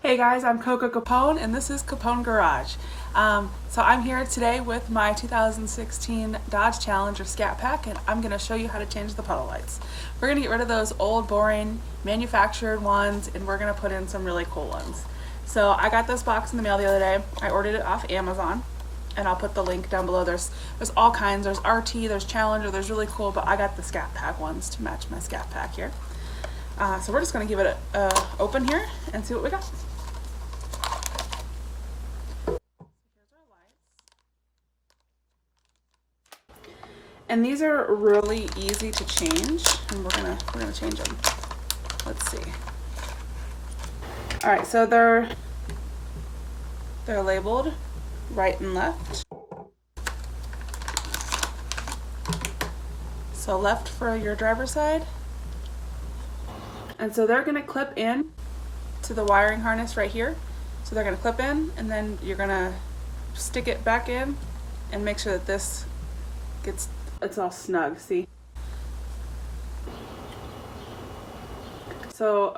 Hey guys, I'm KaPWN and this is KaPWN Garage. So I'm here today with my 2016 Dodge Challenger Scat Pack, and I'm going to show you how to change the puddle lights. We're going to get rid of those old boring manufactured ones and we're going to put in some really cool ones. So I got this box in the mail the other day. I ordered it off Amazon and I'll put the link down below. There's all kinds. There's RT, there's Challenger, there's really cool, but I got the Scat Pack ones to match my Scat Pack here. So we're just going to give it a open here and see what we got. And these are really easy to change, and we're gonna change them. Let's see. All right, so they're labeled right and left. So left for your driver's side, and so they're gonna clip in to the wiring harness right here. So they're gonna clip in, and then you're gonna stick it back in, and make sure that this it's all snug, see? So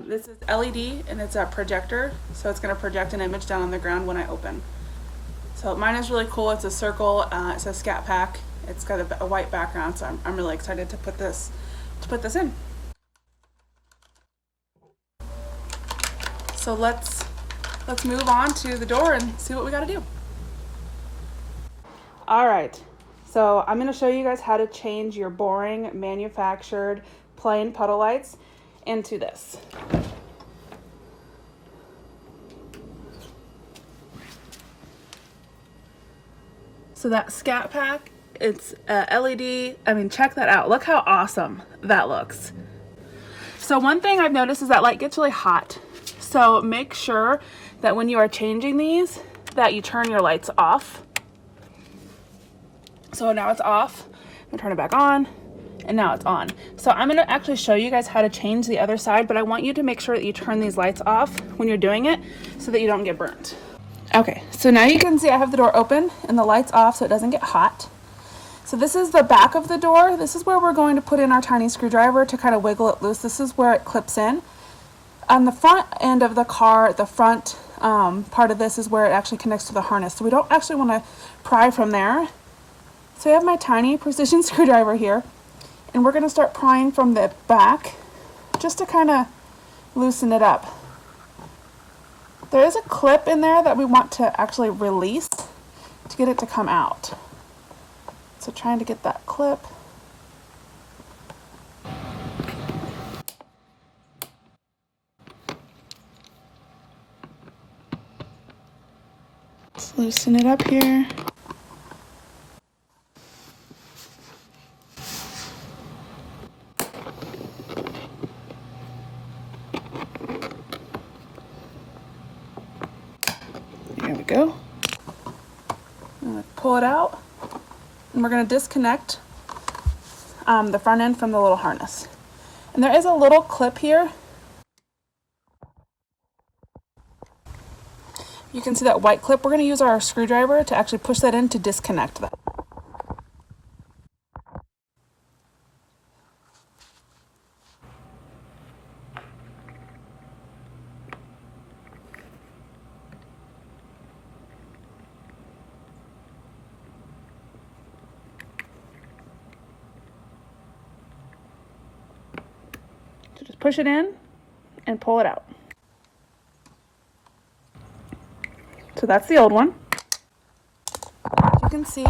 this is LED and it's a projector, so it's going to project an image down on the ground when I open. So mine is really cool. It's a circle. It says Scat Pack. It's got a white background, so I'm really excited to put this in. So let's move on to the door and see what we got to do. All right. So I'm going to show you guys how to change your boring manufactured plain puddle lights into this. So that Scat Pack, it's LED. I mean, check that out. Look how awesome that looks. So one thing I've noticed is that light gets really hot. So make sure that when you are changing these, that you turn your lights off. So now it's off. I'm gonna turn it back on, and now it's on. So I'm gonna actually show you guys how to change the other side, but I want you to make sure that you turn these lights off when you're doing it so that you don't get burnt. Okay, so now you can see I have the door open and the lights off so it doesn't get hot. So this is the back of the door. This is where we're going to put in our tiny screwdriver to kind of wiggle it loose. This is where it clips in. On the front end of the car, the front part of this is where it actually connects to the harness. So we don't actually want to pry from there. So I have my tiny precision screwdriver here, and we're going to start prying from the back just to kind of loosen it up. There is a clip in there that we want to actually release to get it to come out. So trying to get that clip. Let's loosen it up here. There we go. I'm going to pull it out, and we're going to disconnect the front end from the little harness. And there is a little clip here. You can see that white clip. We're going to use our screwdriver to actually push that in to disconnect that. So just push it in and pull it out. So that's the old one. As you can see,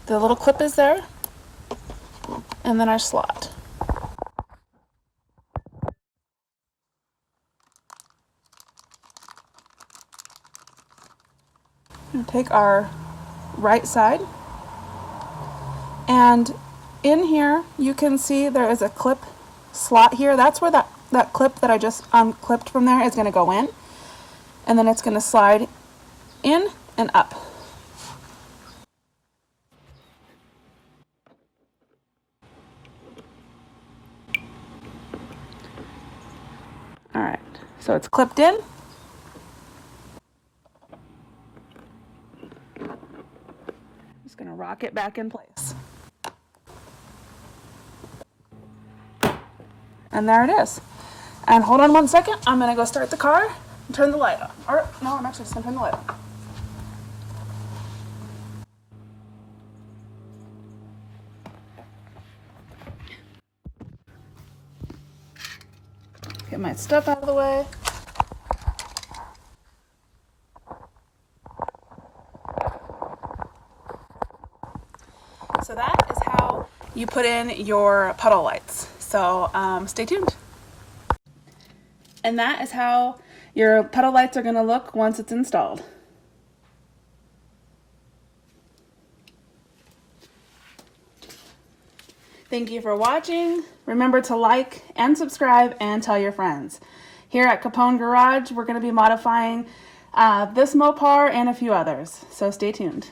the little clip is there, and then our slot. I'm going to take our right side, and in here you can see there is a clip slot here. That's where that clip that I just unclipped from there is going to go in, and then it's going to slide in and up. All right, so it's clipped in. Just going to rock it back in place. And there it is. And hold on 1 second. I'm gonna go start the car and turn the light on. Or no, I'm actually just gonna turn the light on. Get my stuff out of the way. So that is how you put in your puddle lights. So stay tuned. And that is how your puddle lights are going to look once it's installed. Thank you for watching. Remember to like and subscribe and tell your friends. Here at KaPWN Garage, we're going to be modifying this Mopar and a few others. So stay tuned.